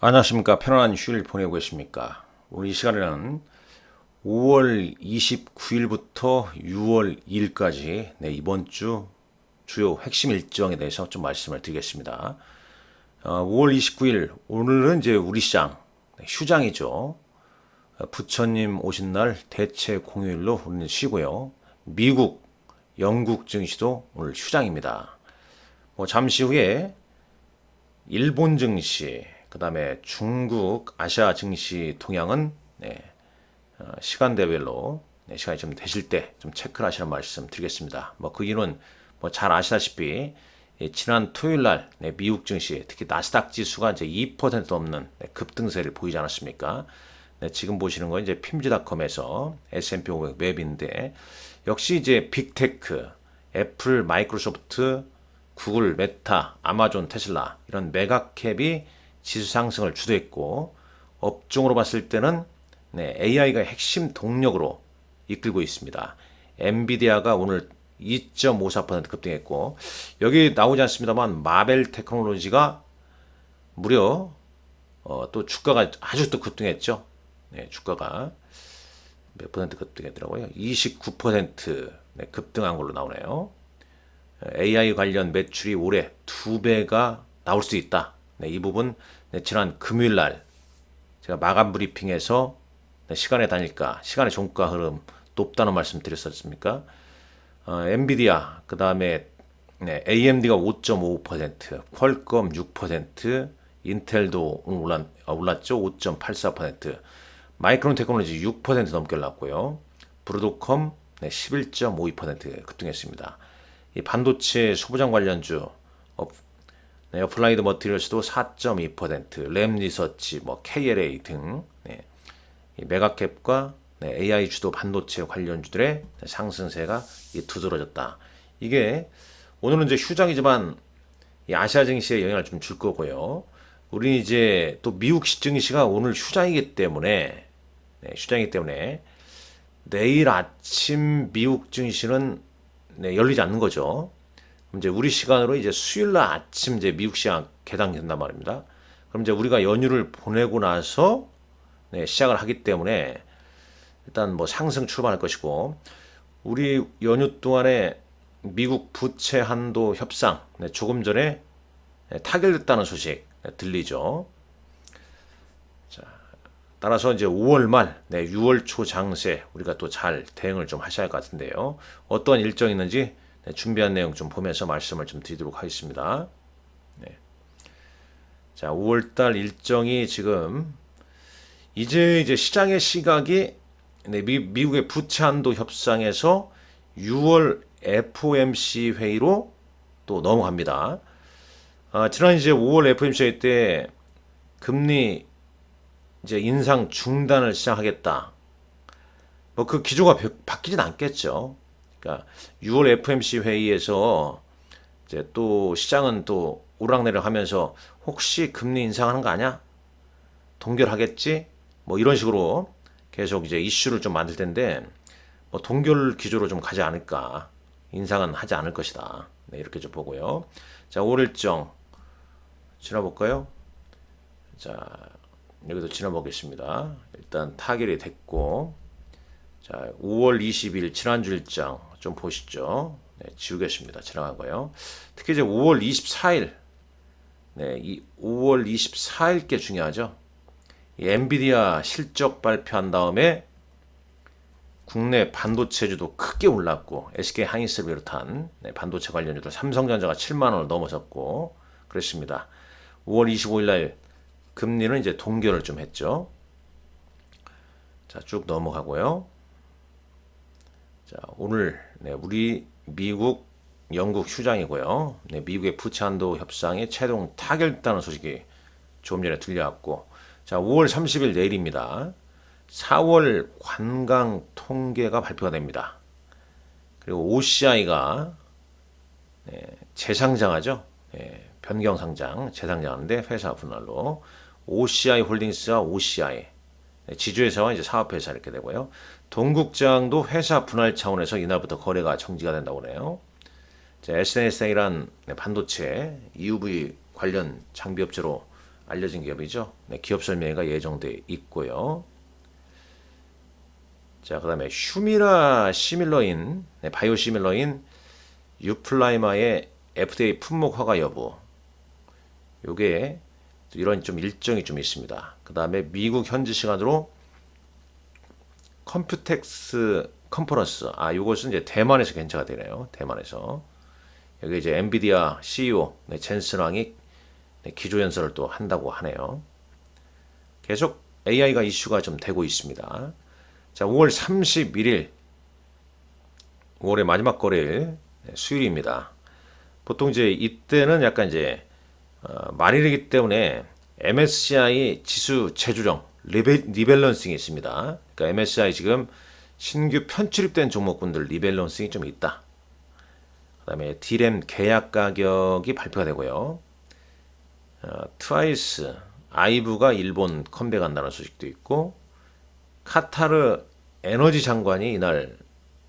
안녕하십니까. 편안한 휴일 보내고 계십니까? 오늘 이 시간에는 5월 29일부터 6월 2일까지 이번 주 주요 핵심 일정에 대해서 좀 말씀을 드리겠습니다. 5월 29일 오늘은 이제 우리 시장 휴장이죠. 부처님 오신 날 대체 공휴일로 우리는 쉬고요. 미국, 영국 증시도 오늘 휴장입니다. 잠시 후에 일본 증시, 그 다음에 중국, 아시아 증시 동향은 시간대별로 시간이 좀 되실 때 좀 체크를 하시는 말씀 드리겠습니다. 그 이유는 잘 아시다시피 지난 토요일 날 미국 증시, 특히 나스닥 지수가 이제 2% 넘는 급등세를 보이지 않았습니까? 지금 보시는 건 이제 핌즈닷컴에서 S&P 500 웹인데 역시 이제 빅테크, 애플, 마이크로소프트, 구글, 메타, 아마존, 테슬라 이런 메가캡이 지수 상승을 주도했고 업종으로 봤을 때는 AI가 핵심 동력으로 이끌고 있습니다. 엔비디아가 오늘 2.54% 급등했고 여기 나오지 않습니다만 마벨 테크놀로지가 무려 또 주가가 아주 또 급등했죠. 주가가 몇 퍼센트 급등했더라고요. 29% 급등한 걸로 나오네요. AI 관련 매출이 올해 2배가 나올 수 있다. 이 부분 지난 금요일 날 제가 마감 브리핑에서 시간의 단일가, 시간의 종가 흐름 높다는 말씀 드렸었습니까? 엔비디아, 그 다음에 AMD가 5.55%, 퀄컴 6%, 인텔도 올랐죠. 5.84%, 마이크론 테크놀로지 6% 넘게 올랐고요. 브로드컴 11.52% 급등했습니다. 이 반도체 소부장 관련주 어플라이드 머티리얼스도 4.2%, 램 리서치, KLA 등 이 메가캡과 AI 주도 반도체 관련주들의 상승세가 두드러졌다. 이게 오늘은 이제 휴장이지만 이 아시아 증시에 영향을 좀 줄 거고요. 우리 이제 또 미국 증시가 오늘 휴장이기 때문에 내일 아침 미국 증시는 열리지 않는 거죠. 그럼 이제 우리 시간으로 이제 수요일 날 아침 이제 미국 시장 개당된단 말입니다. 그럼 이제 우리가 연휴를 보내고 나서 시작을 하기 때문에 일단 상승 출발할 것이고 우리 연휴 동안에 미국 부채 한도 협상 조금 전에 타결됐다는 소식 들리죠. 자, 따라서 이제 5월 말, 6월 초 장세 우리가 또 잘 대응을 좀 하셔야 할 것 같은데요. 어떠한 일정이 있는지 준비한 내용 좀 보면서 말씀을 좀 드리도록 하겠습니다. 자, 5월달 일정이 지금 이제 시장의 시각이 미국의 부채 한도 협상에서 6월 FOMC 회의로 또 넘어갑니다. 지난 이제 5월 FOMC 회의 때 금리 이제 인상 중단을 시작하겠다. 그 기조가 바뀌진 않겠죠. 그러니까 6월 FOMC 회의에서 이제 또 시장은 또 오르락내리락 하면서 혹시 금리 인상하는 거 아니야? 동결하겠지? 이런 식으로 계속 이제 이슈를 좀 만들 텐데 동결 기조로 좀 가지 않을까. 인상은 하지 않을 것이다. 이렇게 좀 보고요. 자, 5월 일정 지나볼까요? 자, 여기도 지나보겠습니다. 일단 타결이 됐고 자, 5월 20일 지난주 일정 좀 보시죠. 지우겠습니다. 지나간 거요. 특히 이제 5월 24일, 이 5월 24일께 중요하죠. 이 엔비디아 실적 발표한 다음에 국내 반도체주도 크게 올랐고 SK 하이닉스를 비롯한 반도체 관련주도 삼성전자가 7만 원을 넘어섰고 그랬습니다. 5월 25일 날 금리는 이제 동결을 좀 했죠. 자, 쭉 넘어가고요. 자, 오늘 우리 미국, 영국 휴장이고요. 미국의 부채 한도 협상이 최종 타결됐다는 소식이 조금 전에 들려왔고, 자, 5월 30일 내일입니다. 4월 관광 통계가 발표가 됩니다. 그리고 OCI가 재상장하죠. 변경 상장, 재상장하는데 회사 분할로 OCI 홀딩스와 OCI 지주회사와 이제 사업회사 이렇게 되고요. 동국장도 회사 분할 차원에서 이날부터 거래가 정지가 된다고 하네요. SNSA란 반도체 EUV 관련 장비업체로 알려진 기업이죠. 네, 기업 설명회가 예정돼 있고요. 자, 그다음에 휴미라 시밀러인, 네, 바이오 시밀러인 유플라이마의 FDA 품목 허가 여부. 요게 이런 좀 일정이 좀 있습니다. 그다음에 미국 현지 시간으로 컴퓨텍스 컨퍼런스. 요것은 이제 대만에서 개최가 되네요. 대만에서. 여기 이제 엔비디아 CEO 네, 젠슨 왕이 네, 기조연설을 또 한다고 하네요. 계속 AI가 이슈가 좀 되고 있습니다. 자, 5월 31일, 5월의 마지막 거래일, 네, 수요일입니다. 보통 이제 이때는 약간 이제 말일이기 때문에 MSCI 지수 재조정, 리밸런싱이 있습니다. 그러니까 MSCI 지금 신규 편출입된 종목군들 리밸런싱이 좀 있다. 그다음에 D램 계약 가격이 발표가 되고요. 트와이스, 아이브가 일본 컴백한다는 소식도 있고, 카타르 에너지 장관이 이날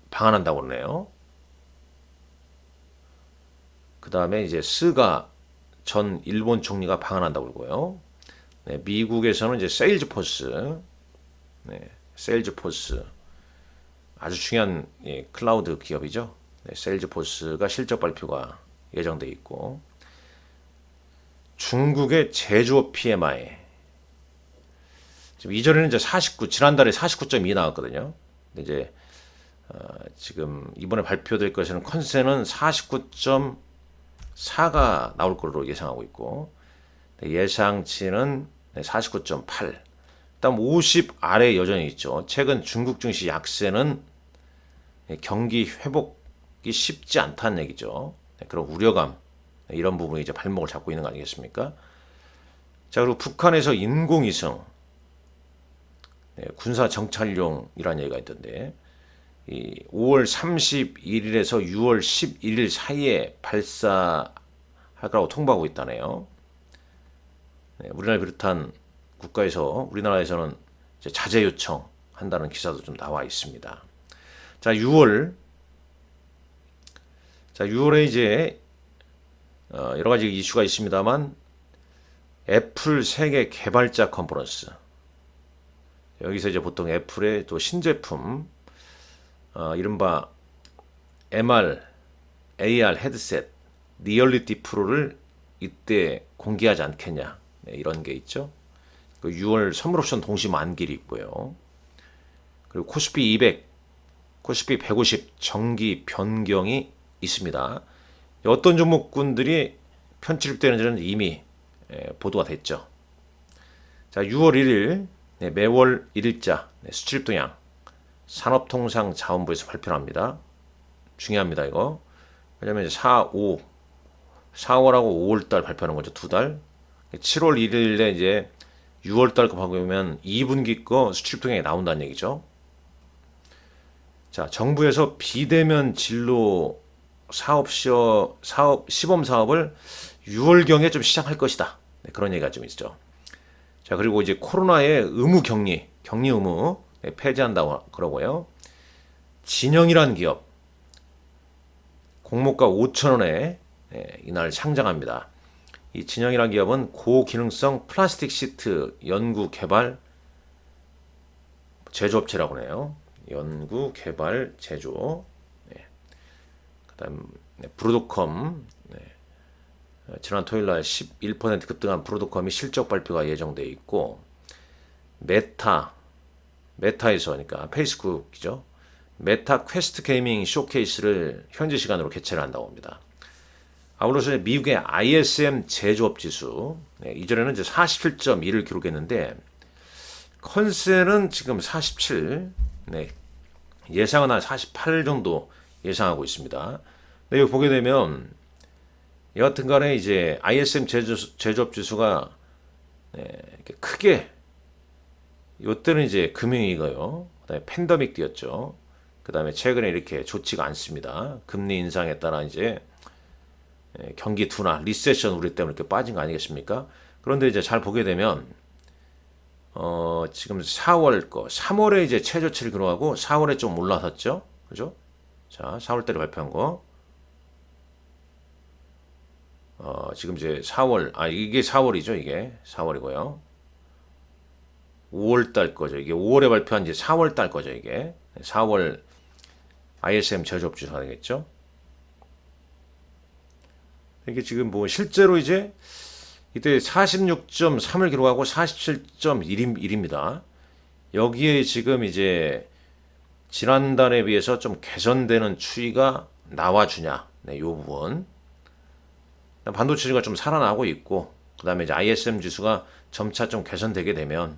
방한한다고 그러네요. 그 다음에 이제 스가 전 일본 총리가 방한한다고 그러고요. 네, 미국에서는 이제 세일즈포스, 네, 세일즈포스 아주 중요한 클라우드 기업이죠. 네, 세일즈포스가 실적 발표가 예정돼 있고, 중국의 제조업 PMI 지금 이전에는 이제 49, 지난달에 49.2 나왔거든요. 근데 이제 지금 이번에 발표될 것에는 컨센은 49.4가 나올 걸로 예상하고 있고, 예상치는 49.8. 일단 50 아래 여전히 있죠. 최근 중국 증시 약세는 경기 회복이 쉽지 않다는 얘기죠. 그런 우려감, 이런 부분이 이제 발목을 잡고 있는 거 아니겠습니까? 자, 그리고 북한에서 인공위성, 군사 정찰용이라는 얘기가 있던데, 이 5월 31일에서 6월 11일 사이에 발사할 거라고 통보하고 있다네요. 우리나라 비롯한 국가에서, 우리나라에서는 이제 자제 요청한다는 기사도 좀 나와 있습니다. 자, 6월에 이제 여러 가지 이슈가 있습니다만, 애플 세계 개발자 컨퍼런스. 여기서 이제 보통 애플의 또 신제품, 이른바 MR, AR 헤드셋, 리얼리티 프로를 이때 공개하지 않겠냐. 네, 이런 게 있죠. 6월 선물 옵션 동시 만기일이 있고요. 그리고 코스피 200, 코스피 150 정기 변경이 있습니다. 어떤 종목군들이 편출입되는지는 이미 보도가 됐죠. 자, 6월 1일 매월 1일자 수출입 동향 산업통상자원부에서 발표를 합니다. 중요합니다, 이거. 왜냐면 이제 4월하고 5월달 발표하는 거죠, 두 달. 7월 1일에 이제 6월달 거 보면 2분기 거 수출입 동향이 나온다는 얘기죠. 자, 정부에서 비대면 진로 시범 사업을 6월경에 좀 시작할 것이다. 네, 그런 얘기가 좀 있죠. 자, 그리고 이제 코로나의 의무 격리 의무 폐지한다고 그러고요. 진영이라는 기업 공모가 5,000원에 이날 상장합니다. 이 진영이라는 기업은 고기능성 플라스틱 시트 연구 개발 제조업체라고 하네요. 연구 개발 제조. 그다음 브로드컴 지난 토요일날 11% 급등한 브로드컴이 실적 발표가 예정돼 있고, 메타에서, 그러니까 페이스북이죠. 메타 퀘스트 게이밍 쇼케이스를 현지 시간으로 개최를 한다고 합니다. 아울러서 미국의 ISM 제조업 지수, 이전에는 이제 47.1을 기록했는데 컨센은 지금 47, 예상은 한 48 정도 예상하고 있습니다. 근데 여기 보게 되면 여하튼 간에 이제 ISM 제조업 지수가 크게 요때는 이제 금융위기고요. 그다음에 팬데믹 뛰었죠. 그다음에 최근에 이렇게 좋지가 않습니다. 금리 인상에 따라 이제 경기 둔화, 리세션 우리 때문에 이렇게 빠진 거 아니겠습니까? 그런데 이제 잘 보게 되면 지금 4월 거, 3월에 이제 최저치를 기록하고 4월에 좀 올라섰죠. 그죠? 자, 4월 달에 발표한 거. 지금 이제 4월, 이게 4월이죠. 이게 4월이고요. 5월 달 거죠. 이게 5월에 발표한 이제 4월 달 거죠. 이게 4월 ISM 제조업 지수가 되겠죠. 이게 지금 뭐 실제로 이제 이때 46.3을 기록하고 47.1입니다. 여기에 지금 이제 지난달에 비해서 좀 개선되는 추이가 나와주냐. 네, 요 부분. 반도체가 좀 살아나고 있고, 그 다음에 이제 ISM 지수가 점차 좀 개선되게 되면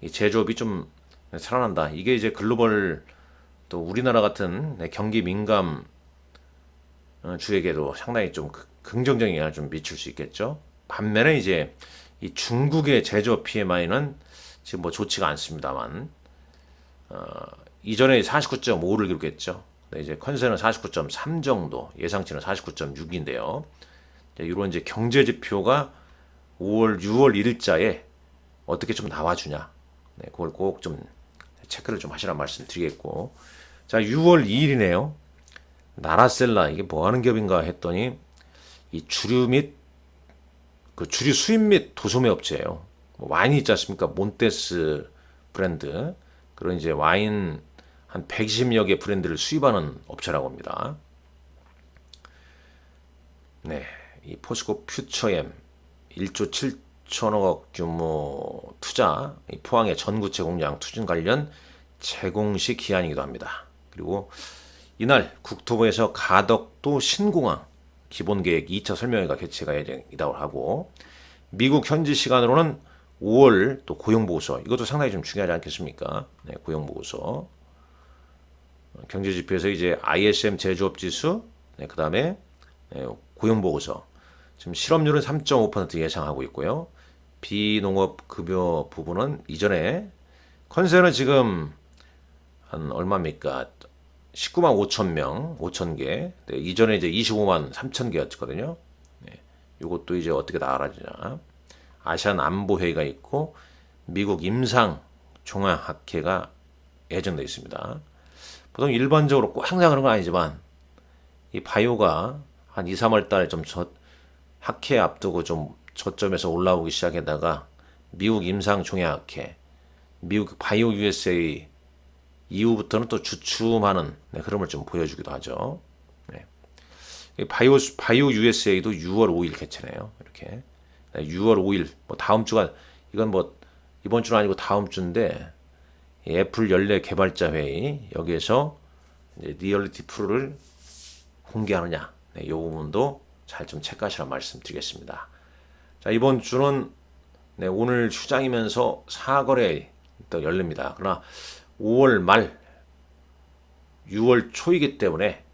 이 제조업이 좀 살아난다. 이게 이제 글로벌 또 우리나라 같은 경기 민감 주에게도 상당히 좀 긍정적인 영향을 좀 미칠 수 있겠죠. 반면에 이제 이 중국의 제조업 PMI는 지금 뭐 좋지가 않습니다만, 이전에 49.5를 기록했죠. 이제 컨센은 49.3 정도, 예상치는 49.6인데요. 이런 이제 경제 지표가 6월 1일자에 어떻게 좀 나와주냐. 네, 그걸 꼭 좀 체크를 좀 하시란 말씀 드리겠고. 자, 6월 2일이네요. 나라셀라, 이게 뭐 하는 기업인가 했더니, 이 주류 및, 그 주류 수입 및 도소매 업체예요. 뭐 와인이 있지 않습니까? 몬테스 브랜드. 그런 이제 와인 한 120여 개 브랜드를 수입하는 업체라고 합니다. 네. 이 포스코 퓨처엠 1조 7천억 규모 투자, 이 포항의 전구체 공장 투진 관련 재공시 기한이기도 합니다. 그리고 이날 국토부에서 가덕도 신공항 기본계획 2차 설명회가 개최가 예정이라고 하고, 미국 현지 시간으로는 5월 또 고용보고서, 이것도 상당히 좀 중요하지 않겠습니까? 네, 고용보고서. 경제지표에서 이제 ISM 제조업 지수, 네, 그 다음에 고용보고서. 지금 실업률은 3.5% 예상하고 있고요. 비농업 급여 부분은 이전에 컨센은 지금 한 얼마입니까? 19만 5천 명, 5천 개. 네, 이전에 이제 25만 3천 개였거든요. 네, 이것도 이제 어떻게 나아지냐. 아시안 안보회의가 있고, 미국 임상 종합학회가 예정되어 있습니다. 보통 일반적으로 꼭 항상 그런 건 아니지만, 이 바이오가 한 2, 3월 달 좀 학회 앞두고 좀 저점에서 올라오기 시작하다가, 미국 임상 종합학회, 미국 바이오 USA 이후부터는 또 주춤하는 흐름을 좀 보여주기도 하죠. 네. 바이오 USA도 6월 5일 개최네요. 이렇게 6월 5일 뭐 다음 주가, 이건 뭐 이번 주는 아니고 다음 주인데, 애플 연례 개발자 회의, 여기에서 이제 리얼리티 프로를 공개하느냐, 네, 이 부분도 잘 좀 체크하시라 말씀드리겠습니다. 자, 이번 주는 네, 오늘 휴장이면서 사거래 또 열립니다. 그러나 5월 말 6월 초이기 때문에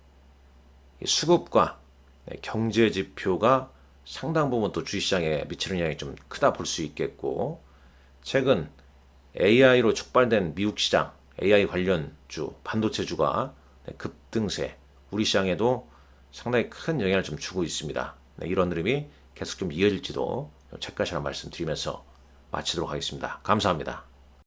수급과 경제 지표가 상당 부분 또 주식시장에 미치는 영향이 좀 크다 볼 수 있겠고, 최근 AI로 촉발된 미국 시장, AI 관련주, 반도체주가 급등세, 우리 시장에도 상당히 큰 영향을 좀 주고 있습니다. 이런 흐름이 계속 좀 이어질지도 체크하시라는 말씀 드리면서 마치도록 하겠습니다. 감사합니다.